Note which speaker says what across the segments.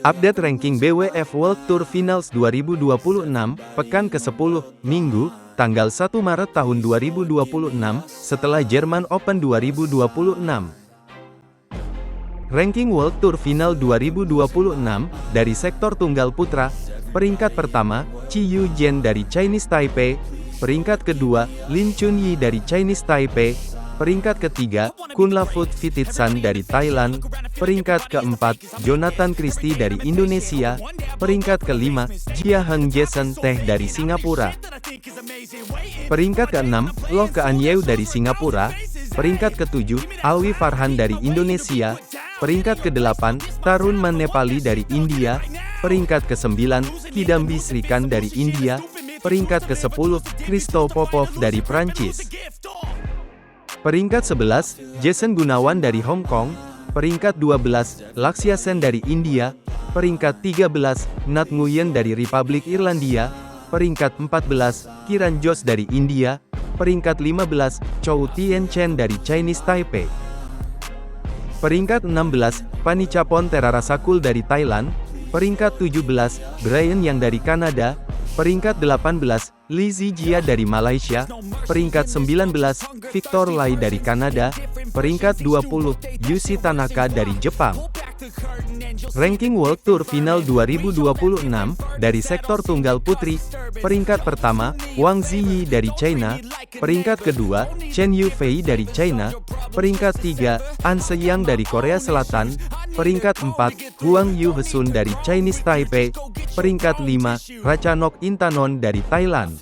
Speaker 1: Update ranking BWF World Tour Finals 2026, pekan ke-10, Minggu, tanggal 1 Maret tahun 2026, setelah Jerman Open 2026. Ranking World Tour Final 2026, dari sektor tunggal putra, peringkat pertama, Chi Yu-jian dari Chinese Taipei, peringkat kedua, Lin Chunyi dari Chinese Taipei, peringkat ketiga, Kunlavut Vititsan dari Thailand, peringkat keempat, Jonathan Christie dari Indonesia, peringkat kelima, Jia Heng Jason Teh dari Singapura, peringkat keenam, Loh Kean Yew dari Singapura, peringkat ketujuh, Alwi Farhan dari Indonesia, peringkat kedelapan, Tarun Man Nepali dari India, peringkat ke-9, Kidambi Srikan dari India, peringkat ke-10, Christo Popov dari Prancis. Peringkat 11, Jason Gunawan dari Hong Kong, peringkat 12, Lakshya Sen dari India, peringkat 13, Nat Nguyen dari Republik Irlandia, peringkat 14, Kiran Josh dari India, peringkat 15, Chou Tien Chen dari Chinese Taipei. Peringkat 16, Panichapon Terarasakul dari Thailand, peringkat 17, Brian Yang dari Kanada, peringkat 18, Li Zijia dari Malaysia, peringkat 19, Victor Lai dari Kanada, peringkat 20, Yushi Tanaka dari Jepang. Ranking World Tour Final 2026, dari sektor tunggal putri, peringkat pertama, Wang Ziyi dari China, peringkat kedua, Chen Yufei dari China, peringkat tiga, An Se-yang dari Korea Selatan, peringkat 4, Huang Yu-hesun dari Chinese Taipei, peringkat 5, Ratchanok Intanon dari Thailand.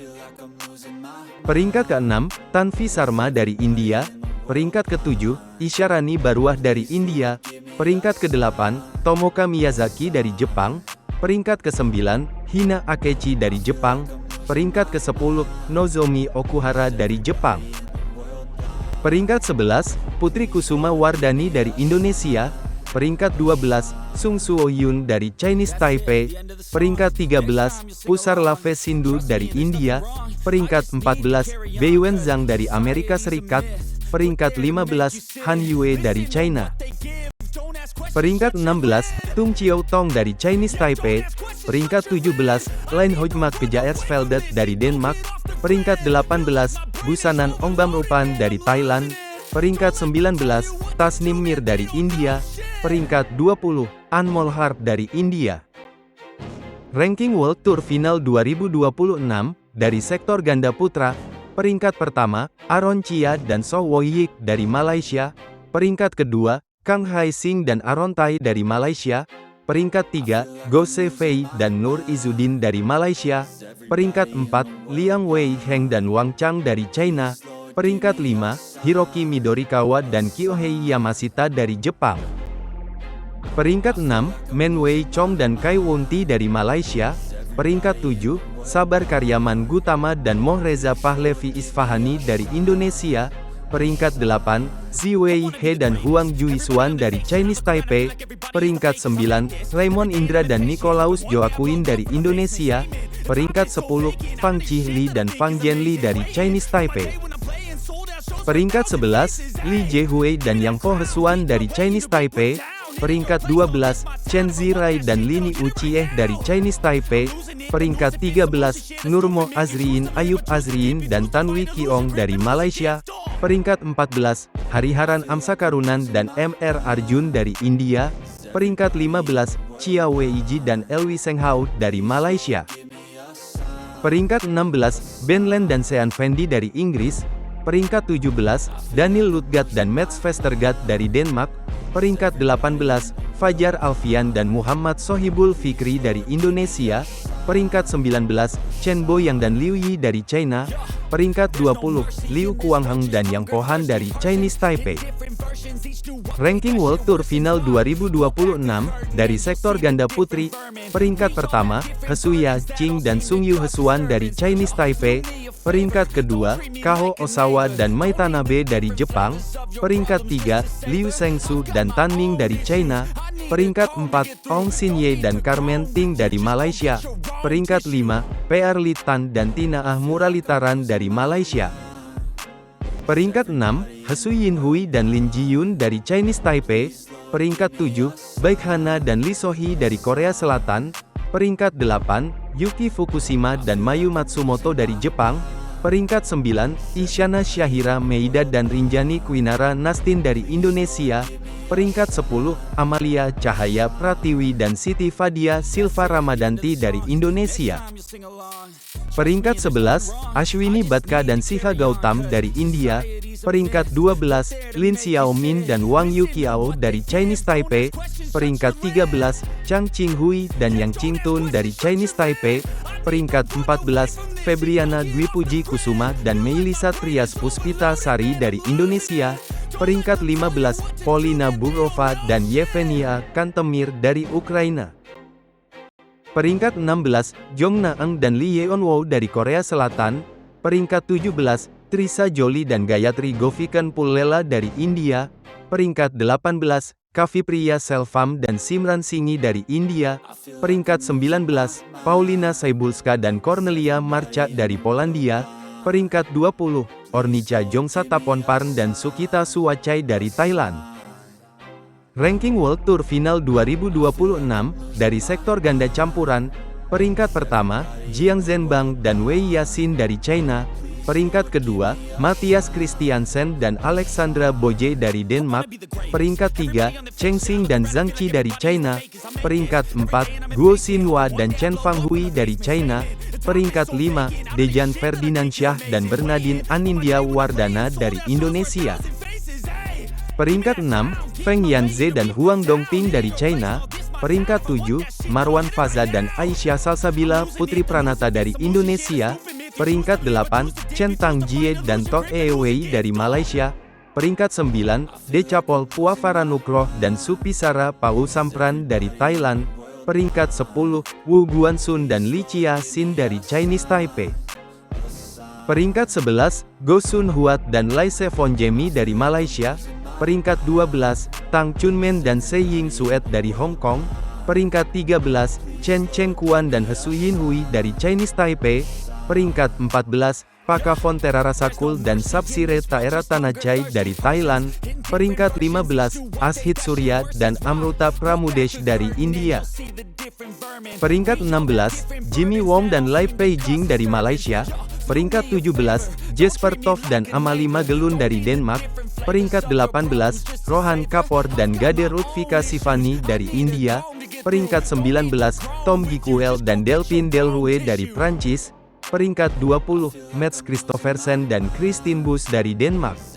Speaker 1: Peringkat ke-6, Tanvi Sharma dari India, peringkat ke-7, Isyarani Baruah dari India, peringkat ke-8, Tomoka Miyazaki dari Jepang, peringkat ke-9, Hina Akechi dari Jepang, peringkat ke-10, Nozomi Okuhara dari Jepang. Peringkat 11, Putri Kusuma Wardani dari Indonesia, peringkat 12, Sung Suo Yun dari Chinese Taipei, peringkat 13, Pusar Lave Sindhu dari India, peringkat 14, Beiwen Zhang dari Amerika Serikat, peringkat 15, Han Yue dari China. Peringkat 16, Tung Chiao Tong dari Chinese Taipei, peringkat 17, Line Hojmak Kejaersveldet dari Denmark, peringkat 18, Busanan Ongbamrupan dari Thailand, peringkat 19, Tasnim Mir dari India, peringkat 20, Anmol Harp dari India. Ranking World Tour Final 2026, dari sektor ganda putra, peringkat pertama, Aaron Chia dan So Woo-yik dari Malaysia, peringkat kedua, Kang Hai Sing dan Aaron Tai dari Malaysia, peringkat 3, Go Se Fei dan Nur Izzuddin dari Malaysia, peringkat 4, Liang Wei Heng dan Wang Chang dari China, peringkat 5, Hiroki Midorikawa dan Kyohei Yamashita dari Jepang. Peringkat 6, Men Wei Chong dan Kai Won-ti dari Malaysia, peringkat 7, Sabar Karyaman Gutama dan Mohreza Pahlevi Isfahani dari Indonesia, peringkat 8, Ziwei He dan Huang Juisuan dari Chinese Taipei, peringkat 9, Raymond Indra dan Nicolaus Joaquin dari Indonesia, peringkat 10, Fang Chihli dan Fang Jianli dari Chinese Taipei. Peringkat 11, Li Jiehui dan Yang Po Hesuan dari Chinese Taipei, peringkat 12, Chen Zirai dan Lini Uchieh dari Chinese Taipei, peringkat 13, Nurmo Azriin Ayub Azriin dan Tanwi Kiong dari Malaysia, peringkat 14, Hariharan Amsakarunan dan MR Arjun dari India, peringkat 15, Chia Weiji dan Elwi Senghao dari Malaysia. Peringkat 16, Ben Len dan Sean Fendi dari Inggris, peringkat 17, Daniel Lutgat dan Mats Vestergaard dari Denmark, peringkat 18, Fajar Alfian dan Muhammad Sohibul Fikri dari Indonesia, peringkat 19, Chen Boyang dan Liu Yi dari China, peringkat 20, Liu Kuangheng dan Yang Po Han dari Chinese Taipei. Ranking World Tour Final 2026, dari sektor ganda putri, peringkat pertama, Hesuya Ching dan Sung Yu Hesuan dari Chinese Taipei, peringkat kedua, Kaho Osawa dan Mai Tanabe dari Jepang, peringkat 3, Liu Shengsu dan Tan Ning dari China, peringkat 4, Ong Sin Ye dan Carmen Ting dari Malaysia, peringkat 5, PR Litan dan Tina Ah Muralitaran dari Malaysia. Peringkat 6, Hesu Yinhui dan Lin Jiyun dari Chinese Taipei, Peringkat 7, Baekhana dan Lee So-hee dari Korea Selatan. Peringkat 8, Yuki Fukushima dan Mayu Matsumoto dari Jepang. Peringkat 9, Isyana Syahira Meida dan Rinjani Kwinara Nastin dari Indonesia. Peringkat 10, Amalia Cahaya Pratiwi dan Siti Fadia Silva Ramadanti dari Indonesia. Peringkat 11, Ashwini Bhatka dan Sikha Gautam dari India. Peringkat 12, Lin Xiaomin dan Wang Yuqiao dari Chinese Taipei. Peringkat 13, Chang Qinghui dan Yang Qingtun dari Chinese Taipei. Peringkat 14, Febriana Dwi Puji Kusuma dan Meilisa Trias Puspita Sari dari Indonesia. Peringkat 15, Polina Burova dan Yevgenia Kantemir dari Ukraina. Peringkat 16, Jong Na-eun dan Lee Yeon-woo dari Korea Selatan. Peringkat 17, Trisa Jolie dan Gayatri Govikan Pullela dari India. Peringkat 18, Kavipriya Selvam dan Simran Singhi dari India. Peringkat 19, Paulina Saibulska dan Cornelia Marcha dari Polandia. Peringkat 20, Ornica Jongsataponparn dan Sukita Suwachai dari Thailand. Ranking World Tour Final 2026, dari sektor ganda campuran. Peringkat pertama, Jiang Zhenbang dan Wei Yasin dari China. Peringkat kedua, Matthias Christiansen dan Alexandra Boje dari Denmark. Peringkat 3, Cheng Xing dan Zhang Qi dari China. Peringkat 4, Guo Xinhua dan Chen Fanghui dari China. Peringkat 5, Dejan Ferdinandsyah dan Bernardine Anindya Wardana dari Indonesia. Peringkat 6, Feng Yanze dan Huang Dongping dari China. Peringkat 7, Marwan Faza dan Aisyah Salsabila Putri Pranata dari Indonesia. Peringkat 8, Chen Tangjie dan Toh Wei dari Malaysia. Peringkat 9, Decapol Puavaranukroh dan Supisara Pausampran dari Thailand. Peringkat 10, Wu Guanxun dan Li Chia-sin dari Chinese Taipei. Peringkat 11, Go Sun Huat dan Lai Sevon Jemi dari Malaysia. Peringkat 12, Tang Chunmen dan Se Ying Suet dari Hong Kong. Peringkat 13, Chen Chengkuan dan He Yinhui dari Chinese Taipei. Peringkat 14, Paka Fonterarasakul dan Sapsire Taeratanachai dari Thailand. Peringkat 15, Ashit Surya dan Amruta Pramudesh dari India. Peringkat 16, Jimmy Wong dan Lai Peijing dari Malaysia. Peringkat 17, Jesper Toft dan Amalie Magelun dari Denmark. Peringkat 18, Rohan Kapoor dan Gade Rutvika Sivani dari India. Peringkat 19, Tom Gikuel dan Delphine Delrouet dari Prancis. Peringkat 20, Mats Christoffersen dan Christine Busch dari Denmark.